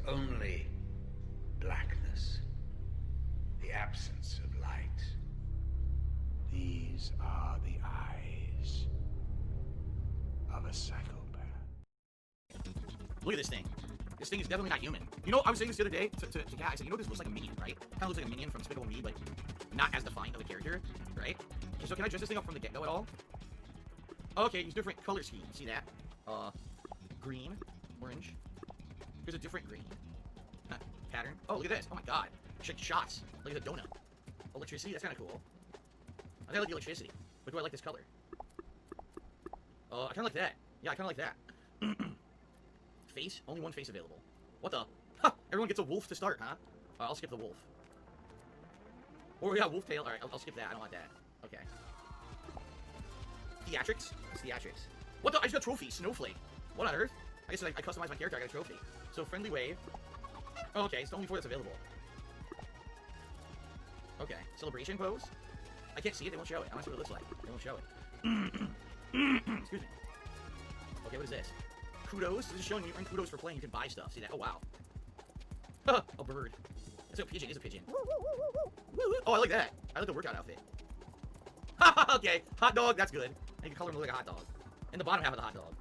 only blackness, the absence of light. These are the eyes of a psychopath. Look at this thing. This thing is definitely not human. You know, I was saying this the other day to Kat. I said, you know, this looks like a minion, right? Kind of looks like a minion from Despicable Me, but not as defined of a character, right? Okay, so can I dress this thing up from the get-go at all? Okay, use different color schemes. See that? Green, orange. Here's a different green. Pattern. Oh, look at this. Oh my god. Shots. Look at the donut. Electricity. That's kind of cool. I think I like the electricity. But do I like this color? I kind of like that. Yeah, I kind of like that. Face? Only one face available. What the? Ha! Everyone gets a wolf to start, huh? I'll skip the wolf. Or, yeah, wolf tail. Alright, I'll skip that. I don't want that. Okay. Theatrics? What's theatrics? What the? I just got trophy. Snowflake. What on earth? I guess I customized my character. I got a trophy. So, friendly wave. Oh, okay. It's the only four that's available. Okay. Celebration pose? I can't see it. They won't show it. I want to see what it looks like. They won't show it. Excuse me. Okay, what is this? Kudos. This is showing you earn kudos for playing. You can buy stuff. See that? Oh, wow. A bird. That's a pigeon. It's a pigeon. Oh, I like that. I like the workout outfit. Okay. Hot dog. That's good. I can color him look like a hot dog. And the bottom half of the hot dog.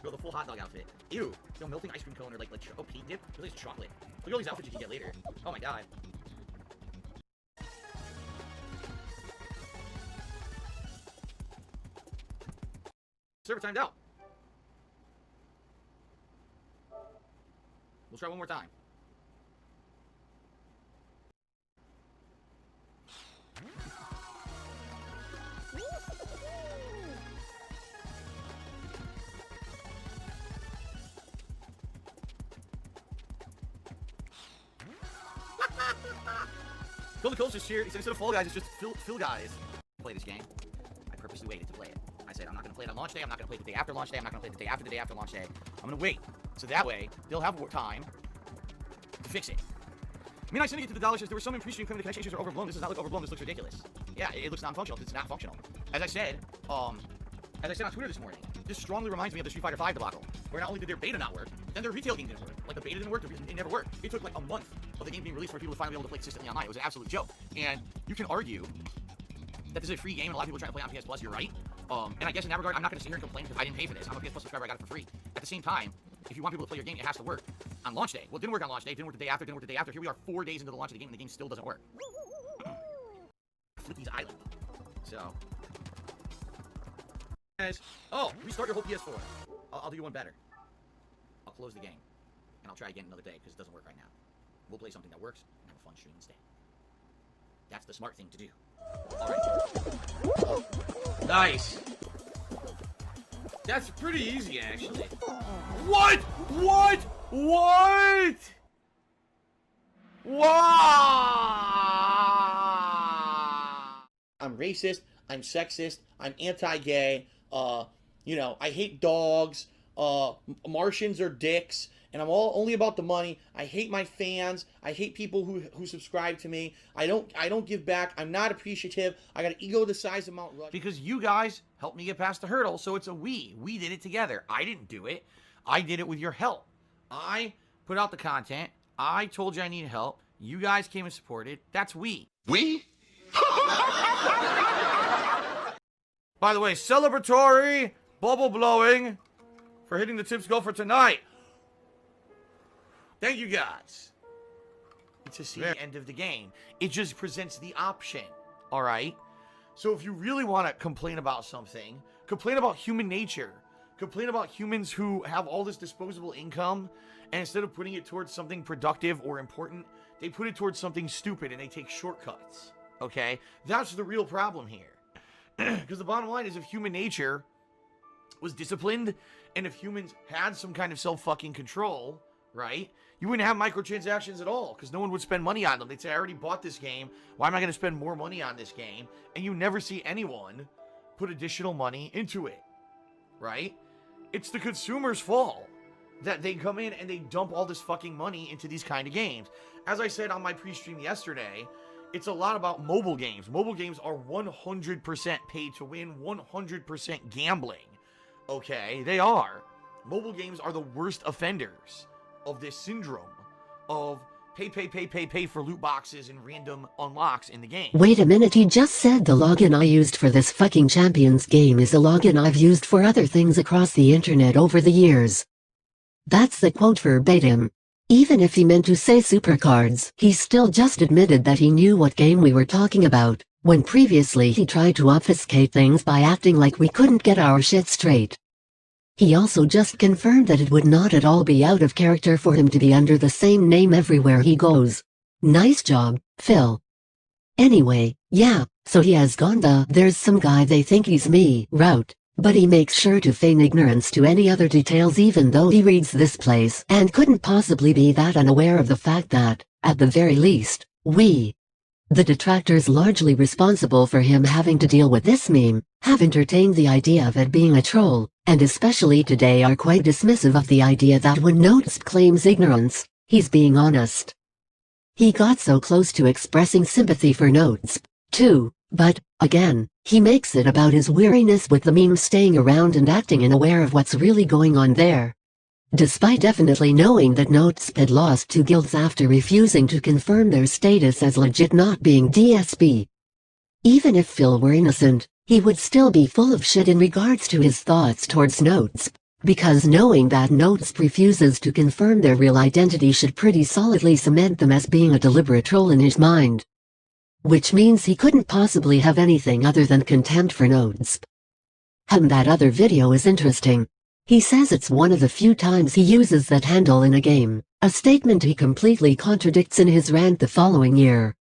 Go the full hot dog outfit. Ew. No melting ice cream cone or like oh, paint dip. Really, it's chocolate. Look at all these outfits you can get later. Oh my god. Server timed out. We'll try one more time. Phil the Coast just cheered. He said instead of Fall Guys, it's just Phil Guys. Play this game. I purposely waited to play it. I said I'm not going to play it on launch day. I'm not going to play it the day after launch day. I'm not going to play it the day after launch day. I'm going to wait. So that way, they'll have more time to fix it. I mean, I sent it to the dollar says there were some in pre-stream claiming the connection issues are overblown. This does not look overblown. This looks ridiculous. Yeah, it looks non-functional. It's not functional. As I said on Twitter this morning, this strongly reminds me of the Street Fighter V debacle, where not only did their beta not work, then their retail game didn't work. Like, the beta didn't work, it never worked. It took like a month of the game being released for people to finally be able to play consistently online. It was an absolute joke. And you can argue that this is a free game and a lot of people are trying to play on PS Plus. You're right. And I guess in that regard, I'm not going to sit here and complain because I didn't pay for this. I'm a PS Plus subscriber. I got it for free. At the same time, if you want people to play your game, it has to work on launch day. Well, it didn't work on launch day. It didn't work the day after. It didn't work the day after. Here we are 4 days into the launch of the game, and the game still doesn't work. Flicky's Island. So, guys, oh, restart your whole PS4. I'll do you one better. I'll close the game, and I'll try again another day because it doesn't work right now. We'll play something that works and have a fun stream instead. That's the smart thing to do. All right. Nice. That's pretty easy, actually. What? What? What? What? I'm racist. I'm sexist. I'm anti-gay. You know, I hate dogs. Martians are dicks. And I'm only about the money. I hate my fans. I hate people who subscribe to me. I don't give back. I'm not appreciative. I got an ego the size of Mount Rushmore. Because you guys helped me get past the hurdle, so it's a we. We did it together. I didn't do it. I did it with your help. I put out the content. I told you I needed help. You guys came and supported. That's we. We? By the way, celebratory bubble blowing for hitting the tips goal for tonight. Thank you, guys. To see the end of the game. It just presents the option. All right? So if you really want to complain about something, complain about human nature. Complain about humans who have all this disposable income, and instead of putting it towards something productive or important, they put it towards something stupid and they take shortcuts. Okay? That's the real problem here. Because the bottom line is if human nature was disciplined, and if humans had some kind of self-fucking control, right? You wouldn't have microtransactions at all because no one would spend money on them. They'd say, I already bought this game. Why am I going to spend more money on this game? And you never see anyone put additional money into it, right? It's the consumer's fault that they come in and they dump all this fucking money into these kind of games. As I said on my pre-stream yesterday, it's a lot about mobile games. Mobile games are 100% pay to win, 100% gambling. Okay, they are. Mobile games are the worst offenders of this syndrome. of pay for loot boxes and random unlocks in the game. Wait a minute, he just said the login I used for this fucking Champions game is a login I've used for other things across the internet over the years. That's the quote verbatim. Even if he meant to say supercards, he still just admitted that he knew what game we were talking about, when previously he tried to obfuscate things by acting like we couldn't get our shit straight. He also just confirmed that it would not at all be out of character for him to be under the same name everywhere he goes. Nice job, Phil. Anyway, yeah, so he has gone the "there's some guy they think he's me" route, but he makes sure to feign ignorance to any other details even though he reads this place and couldn't possibly be that unaware of the fact that, at the very least, we, the detractors largely responsible for him having to deal with this meme, have entertained the idea of it being a troll, and especially today are quite dismissive of the idea that when Notesp claims ignorance, he's being honest. He got so close to expressing sympathy for Notesp, too, but, again, he makes it about his weariness with the meme staying around and acting unaware of what's really going on there. Despite definitely knowing that Notesp had lost 2 guilds after refusing to confirm their status as legit not being DSP. Even if Phil were innocent, he would still be full of shit in regards to his thoughts towards Notesp, because knowing that Notesp refuses to confirm their real identity should pretty solidly cement them as being a deliberate troll in his mind. Which means he couldn't possibly have anything other than contempt for Notesp. That other video is interesting. He says it's one of the few times he uses that handle in a game, a statement he completely contradicts in his rant the following year.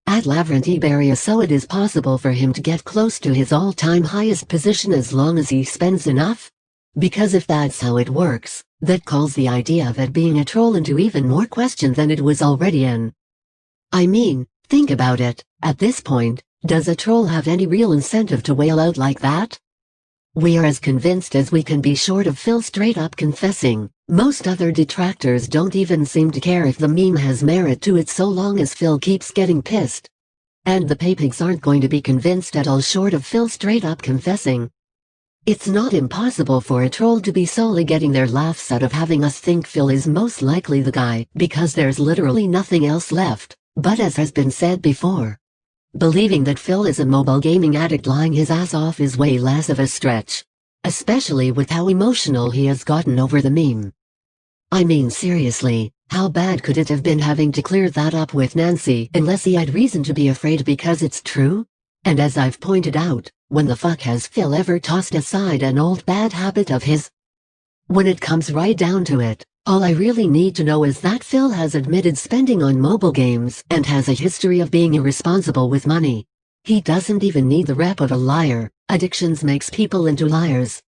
At Brio, so it is possible for him to get close to his all-time highest position as long as he spends enough? Because if that's how it works, that calls the idea of it being a troll into even more question than it was already in. I mean, think about it, at this point, does a troll have any real incentive to wail out like that? We are as convinced as we can be short of Phil straight up confessing. Most other detractors don't even seem to care if the meme has merit to it so long as Phil keeps getting pissed. And the paypigs aren't going to be convinced at all short of Phil straight up confessing. It's not impossible for a troll to be solely getting their laughs out of having us think Phil is most likely the guy, because there's literally nothing else left. But as has been said before, believing that Phil is a mobile gaming addict lying his ass off is way less of a stretch. Especially with how emotional he has gotten over the meme. I mean seriously, how bad could it have been having to clear that up with Nancy unless he had reason to be afraid because it's true? And as I've pointed out, when the fuck has Phil ever tossed aside an old bad habit of his? When it comes right down to it, all I really need to know is that Phil has admitted spending on mobile games and has a history of being irresponsible with money. He doesn't even need the rep of a liar. Addictions makes people into liars.